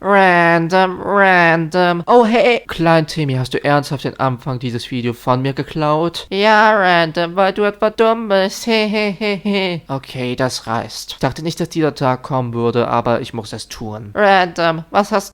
Random. Oh, hey. Klein Timmy, hast du ernsthaft den Anfang dieses Videos von mir geklaut? Ja, Random, weil du etwa dumm bist. Hehehehe. Okay, das reicht. Ich dachte nicht, dass dieser Tag kommen würde, aber ich muss es tun. Random, was hast...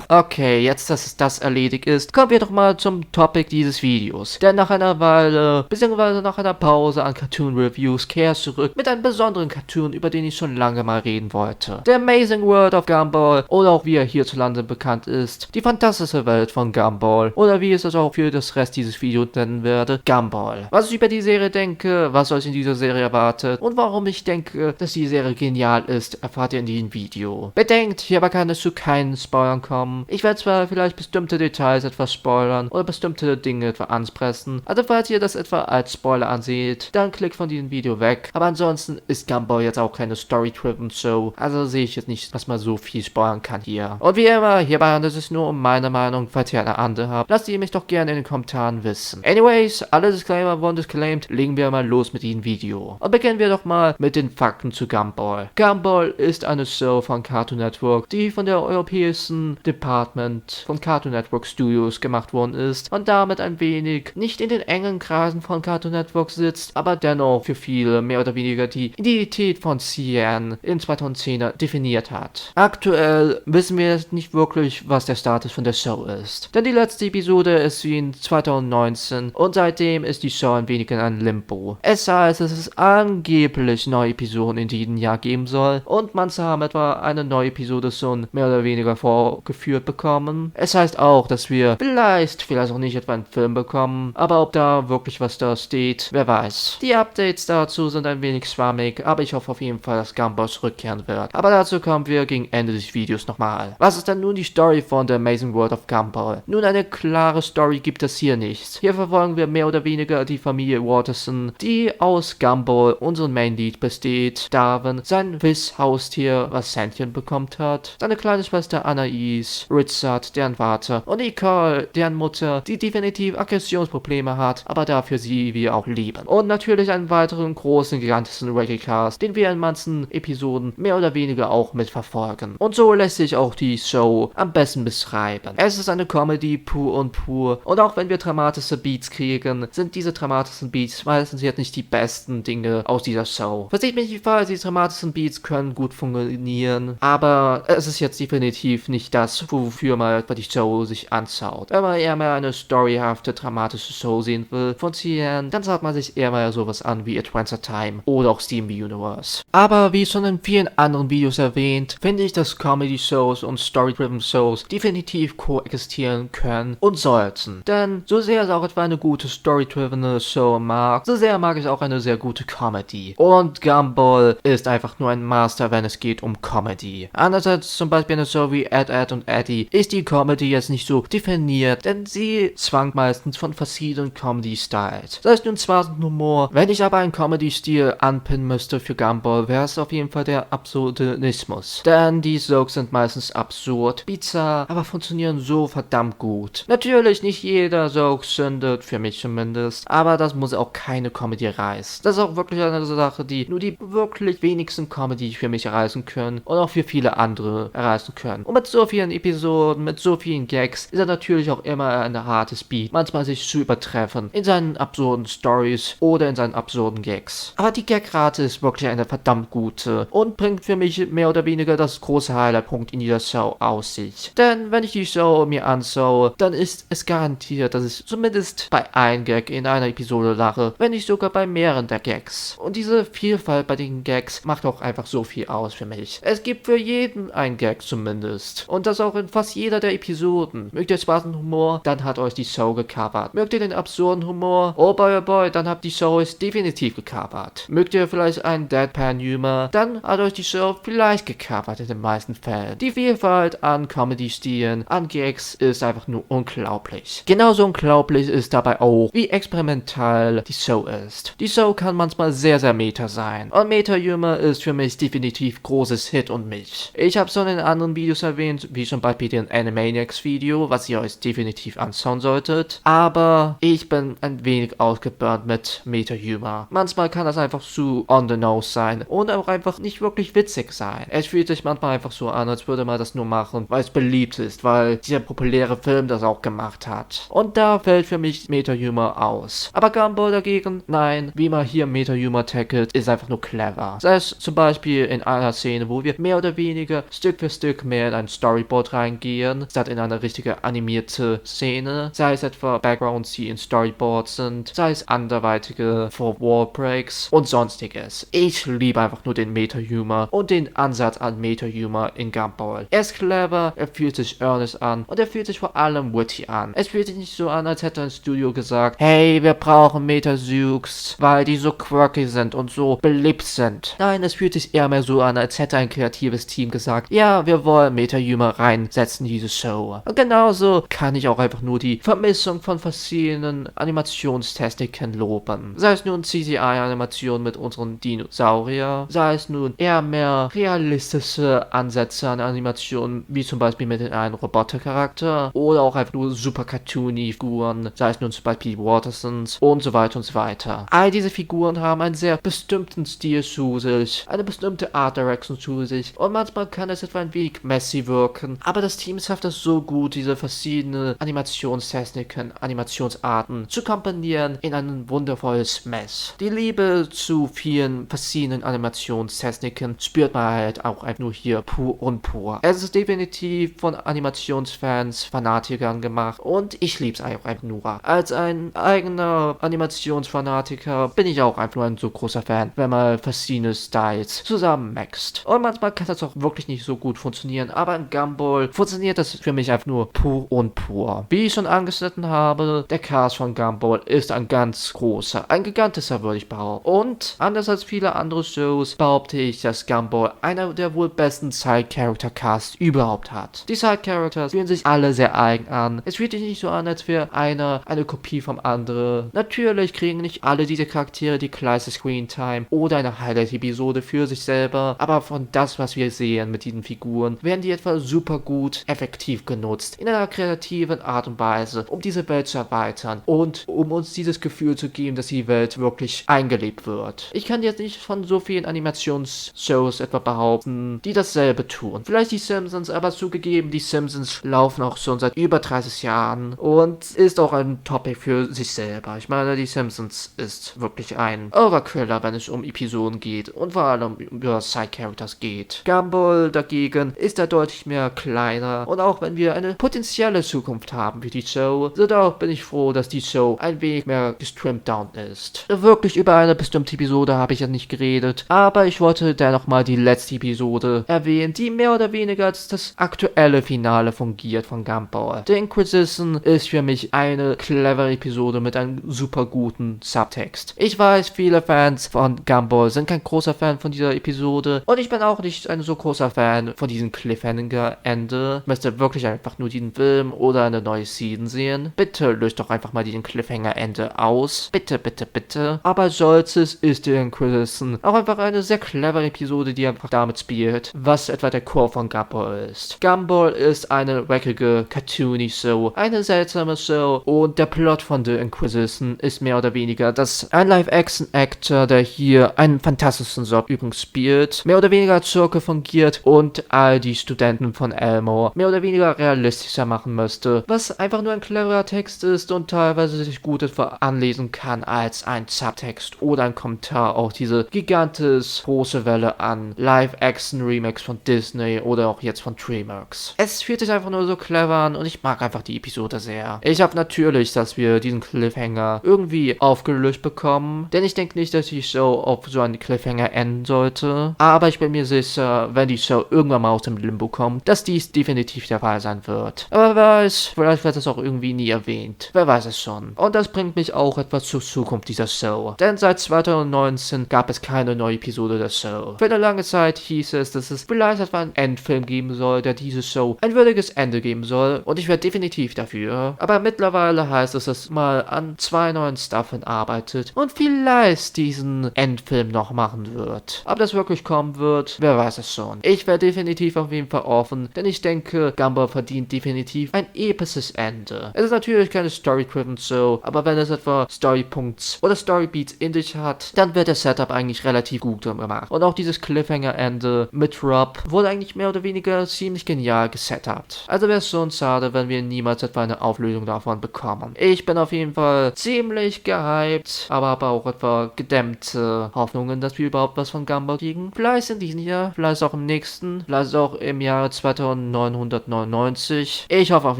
Okay, jetzt, dass das erledigt ist, kommen wir doch mal zum Topic dieses Videos. Denn nach einer Weile, beziehungsweise nach einer Pause an Cartoon Reviews, kehre ich zurück mit einem besonderen Cartoon, über den ich schon lange mal reden wollte. The Amazing World of Gumball, oder auch wie er hierzulande bekannt ist, die fantastische Welt von Gumball, oder wie ich es auch für das Rest dieses Videos nennen werde, Gumball. Was ich über die Serie denke, was euch in dieser Serie erwartet und warum ich denke, dass die Serie genial ist, erfahrt ihr in diesem Video. Bedenkt, hierbei kann es zu keinen Spoilern kommen. Ich werde zwar vielleicht bestimmte Details etwas spoilern oder bestimmte Dinge etwa ansprechen, also falls ihr das etwa als Spoiler anseht, dann klickt von diesem Video weg. Aber ansonsten ist Gumball jetzt auch keine Story-Driven Show, also sehe ich jetzt nicht, dass man so viel spoilern kann hier. Und wie immer, hierbei handelt es sich nur um meine Meinung, falls ihr eine andere habt, lasst ihr mich doch gerne in den Kommentaren wissen. Anyways, alle Disclaimer wurden disclaimed, legen wir mal los mit diesem Video. Und beginnen wir doch mal mit den Fakten zu Gumball. Gumball ist eine Show von Cartoon Network, die von der europäischen Department von Cartoon Network Studios gemacht worden ist und damit ein wenig nicht in den engen Kreisen von Cartoon Network sitzt, aber dennoch für viele mehr oder weniger die Identität von CN in 2010er definiert hat. Aktuell wissen wir nicht wirklich, was der Status von der Show ist, denn die letzte Episode ist wie in 2019 und seitdem ist die Show ein wenig in einem Limbo. Es heißt, dass es angeblich neue Episoden in diesem Jahr geben soll und manche haben etwa eine neue Episode schon mehr oder weniger vorgeführt bekommen. Es heißt auch, dass wir vielleicht auch nicht etwa einen Film bekommen, aber ob da wirklich was da steht, wer weiß. Die Updates dazu sind ein wenig schwammig, aber ich hoffe auf jeden Fall, dass Gumball zurückkehren wird. Aber dazu kommen wir gegen Ende des Videos nochmal. Was ist denn nun die Story von The Amazing World of Gumball? Nun, eine klare Story gibt es hier nicht. Hier verfolgen wir mehr oder weniger die Familie Watterson, die aus Gumball, unseren Main Lead, besteht. Darwin, sein Wiss-Haustier, was Sentient bekommt hat, seine kleine Schwester Anais, Richard, deren Vater, und Nicole, deren Mutter, die definitiv Aggressionsprobleme hat, aber dafür sie wir auch lieben. Und natürlich einen weiteren großen, gigantischen Reggae-Cast, den wir in manchen Episoden mehr oder weniger auch mitverfolgen. Und so lässt sich auch die Show am besten beschreiben. Es ist eine Comedy pur und pur, und auch wenn wir dramatische Beats kriegen, sind diese dramatischen Beats meistens jetzt nicht die besten Dinge aus dieser Show. Versteht mich nicht falsch, die dramatischen Beats können gut funktionieren, aber es ist jetzt definitiv nicht das, wofür man etwa die Show sich anschaut. Wenn man eher mal eine storyhafte, dramatische Show sehen will von CN, dann schaut man sich eher mal sowas an wie Adventure Time oder auch Steam Universe. Aber wie schon in vielen anderen Videos erwähnt, finde ich, dass Comedy-Shows und Story-Driven Shows definitiv koexistieren können und sollten. Denn so sehr es auch etwa eine gute Story-Driven Show mag, so sehr mag ich auch eine sehr gute Comedy. Und Gumball ist einfach nur ein Master, wenn es geht um Comedy. Andererseits zum Beispiel eine Show wie Ed und Eddie ist die Comedy jetzt nicht so definiert, denn sie schwankt meistens von verschiedenen Comedy-Styles. Sei es nun schwarzen Humor, wenn ich aber einen Comedy-Stil anpinnen müsste für Gumball, wäre es auf jeden Fall der Absurdismus. Denn die Jokes sind meistens absurd, bizarr, aber funktionieren so verdammt gut. Natürlich, nicht jeder Joke zündet, für mich zumindest, aber das muss auch keine Comedy reißen. Das ist auch wirklich eine Sache, die nur die wirklich wenigsten Comedy für mich reißen können und auch für viele andere reißen können. Und mit so vielen Episoden, mit so vielen Gags, ist er natürlich auch immer ein hartes Beat, manchmal sich zu übertreffen in seinen absurden Stories oder in seinen absurden Gags. Aber die Gagrate ist wirklich eine verdammt gute und bringt für mich mehr oder weniger das große Highlight-Punkt in dieser Show aus sich. Denn wenn ich die Show mir anschaue, dann ist es garantiert, dass ich zumindest bei einem Gag in einer Episode lache, wenn nicht sogar bei mehreren der Gags. Und diese Vielfalt bei den Gags macht auch einfach so viel aus für mich. Es gibt für jeden einen Gag zumindest. Und das auch in fast jeder der Episoden. Mögt ihr schwarzen Humor, dann hat euch die Show gecovert. Mögt ihr den absurden Humor, oh boy, dann habt die Show es definitiv gecovert. Mögt ihr vielleicht einen Deadpan-Humor, dann hat euch die Show vielleicht gecovert in den meisten Fällen. Die Vielfalt an Comedy-Stilen, an Gags ist einfach nur unglaublich. Genauso unglaublich ist dabei auch, wie experimental die Show ist. Die Show kann manchmal sehr, sehr meta sein. Und Meta-Humor ist für mich definitiv großes Hit und Milch. Ich habe schon in anderen Videos erwähnt, wie zum Beispiel den Animaniacs-Video, was ihr euch definitiv anschauen solltet. Aber ich bin ein wenig ausgeburnt mit Meta-Humor. Manchmal kann das einfach zu on the nose sein und auch einfach nicht wirklich witzig sein. Es fühlt sich manchmal einfach so an, als würde man das nur machen, weil es beliebt ist, weil dieser populäre Film das auch gemacht hat. Und da fällt für mich Meta-Humor aus. Aber Gumball dagegen, nein, wie man hier Meta-Humor tackelt, ist einfach nur clever. Sei es zum Beispiel in einer Szene, wo wir mehr oder weniger Stück für Stück mehr in ein Storyboard reingehen, statt in eine richtige animierte Szene. Sei es etwa Backgrounds, die in Storyboards sind, sei es anderweitige For-Wall-Breaks und sonstiges. Ich liebe einfach nur den Meta-Humor und den Ansatz an Meta-Humor in Gumball. Er ist clever, er fühlt sich earnest an und er fühlt sich vor allem witty an. Es fühlt sich nicht so an, als hätte ein Studio gesagt, hey, wir brauchen Meta-Zooks, weil die so quirky sind und so beliebt sind. Nein, es fühlt sich eher mehr so an, als hätte ein kreatives Team gesagt, ja, wir wollen Meta-Humor reinsetzen in diese Show. Und genauso kann ich auch einfach nur die Vermissung von verschiedenen Animationstechniken loben. Sei es nun CGI-Animation mit unseren Dinosaurier, sei es nun eher mehr realistische Ansätze an Animationen, wie zum Beispiel mit einem Robotercharakter, oder auch einfach nur super cartoony Figuren, sei es nun zum Beispiel Watersons und so weiter und so weiter. All diese Figuren haben einen sehr bestimmten Stil zu sich, eine bestimmte Art Direction zu sich und manchmal kann es etwa ein wenig messy wirken, aber das Team schafft es so gut, diese verschiedenen Animationstechniken, Animationsarten zu kombinieren in ein wundervolles Mess. Die Liebe zu vielen verschiedenen Animationstechniken spürt man halt auch einfach nur hier pur und pur. Es ist definitiv von Animationsfans, Fanatikern gemacht und ich lieb's einfach nur. Als ein eigener Animationsfanatiker bin ich auch einfach nur ein so großer Fan, wenn man verschiedene Styles zusammen mixt. Und manchmal kann das auch wirklich nicht so gut funktionieren, aber in Gumball funktioniert das für mich einfach nur pur und pur. Wie ich schon angeschnitten habe, der Cast von Gumball ist ein ganz großer, ein gigantischer würde ich behaupten. Und anders als viele andere Shows behaupte ich, dass Gumball einer der wohl besten Side-Character-Casts überhaupt hat. Die Side-Characters fühlen sich alle sehr eigen an. Es fühlt sich nicht so an, als wäre einer eine Kopie vom anderen. Natürlich kriegen nicht alle diese Charaktere die gleiche Screentime oder eine Highlight-Episode für sich selber, aber von das, was wir sehen mit diesen Figuren, werden die etwa super gut effektiv genutzt, in einer kreativen Art und Weise, um diese Welt zu erweitern und um uns dieses Gefühl zu geben, dass die Welt wirklich eingelebt wird. Ich kann jetzt nicht von so vielen Animationsshows etwa behaupten, die dasselbe tun. Vielleicht die Simpsons, aber zugegeben, die Simpsons laufen auch schon seit über 30 Jahren und ist auch ein Topic für sich selber. Ich meine, die Simpsons ist wirklich ein Overkiller, wenn es um Episoden geht und vor allem über Side-Characters geht. Gumball dagegen ist da deutlich mehr kleiner und auch wenn wir eine potenzielle Zukunft haben für die Show, so doch bin ich froh, dass die Show ein wenig mehr gestrimmt down ist. Wirklich über eine bestimmte Episode habe ich ja nicht geredet, aber ich wollte dennoch mal die letzte Episode erwähnen, die mehr oder weniger als das aktuelle Finale fungiert von Gumball. The Inquisition ist für mich eine clevere Episode mit einem super guten Subtext. Ich weiß, viele Fans von Gumball sind kein großer Fan von dieser Episode und ich bin auch nicht ein so großer Fan von diesem Cliffhanger-Ende. Ich möchte wirklich einfach nur diesen Film oder eine neue Season sehen. Bitte löst doch einfach mal diesen Cliffhanger-Ende aus. Bitte, bitte, bitte. Aber solches ist The Inquisition auch einfach eine sehr clevere Episode, die einfach damit spielt, was etwa der Core von Gumball ist. Gumball ist eine wackige, cartoony Show, eine seltsame Show und der Plot von The Inquisition ist mehr oder weniger, dass ein Live-Action-Actor, der hier einen fantastischen Job übrigens spielt, mehr oder weniger als Schurke fungiert und all die Studenten von Elmore mehr oder weniger realistischer machen möchte, was einfach nur ein cleverer Text ist und teilweise sich gut etwa anlesen kann als ein Subtext oder ein Kommentar auf diese gigantisch große Welle an Live-Action-Remakes von Disney oder auch jetzt von DreamWorks. Es fühlt sich einfach nur so clever an und ich mag einfach die Episode sehr. Ich hoffe natürlich, dass wir diesen Cliffhanger irgendwie aufgelöst bekommen, denn ich denke nicht, dass die Show auf so einen Cliffhanger enden sollte, aber ich bin mir sicher, wenn die Show irgendwann mal aus dem Limbo kommt, dass dies definitiv der Fall sein wird. Aber wer weiß, vielleicht wird das auch irgendwie nie erwähnt. Wer weiß es schon. Und das bringt mich auch etwas zur Zukunft dieser Show. Denn seit 2019 gab es keine neue Episode der Show. Für eine lange Zeit hieß es, dass es vielleicht etwa einen Endfilm geben soll, der diese Show ein würdiges Ende geben soll. Und ich wäre definitiv dafür. Aber mittlerweile heißt es, dass mal an 2 neuen Staffeln arbeitet und vielleicht diesen Endfilm noch machen wird. Ob das wirklich kommen wird, wer weiß es schon. Ich wäre definitiv auf jeden Fall offen, denn Ich denke, Gumball verdient definitiv ein episches Ende. Es ist natürlich keine Story-driven Show, aber wenn es etwa Story-Punkts oder Story-Beats in sich hat, dann wird das Setup eigentlich relativ gut gemacht. Und auch dieses Cliffhanger-Ende mit Rob wurde eigentlich mehr oder weniger ziemlich genial gesetupt. Also wäre es schon schade, wenn wir niemals etwa eine Auflösung davon bekommen. Ich bin auf jeden Fall ziemlich gehypt, aber habe auch etwa gedämmte Hoffnungen, dass wir überhaupt was von Gumball kriegen. Vielleicht in diesem Jahr, vielleicht auch im nächsten, vielleicht auch im Jahre 2999. Ich hoffe auf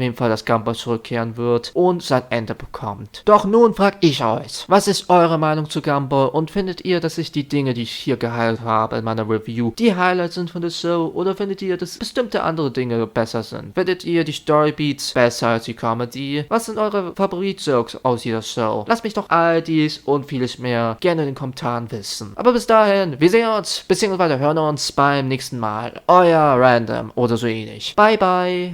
jeden Fall, dass Gumball zurückkehren wird und sein Ende bekommt. Doch nun frage ich euch, was ist eure Meinung zu Gumball und findet ihr, dass sich die Dinge, die ich hier gehighlightet habe in meiner Review, die Highlights sind von der Show, oder findet ihr, dass bestimmte andere Dinge besser sind? Findet ihr die Storybeats besser als die Comedy? Was sind eure Favorit-Jokes aus dieser Show? Lasst mich doch all dies und vieles mehr gerne in den Kommentaren wissen. Aber bis dahin, wir sehen uns, beziehungsweise hören uns beim nächsten Mal. Euer Random oder so ähnlich. Bye bye.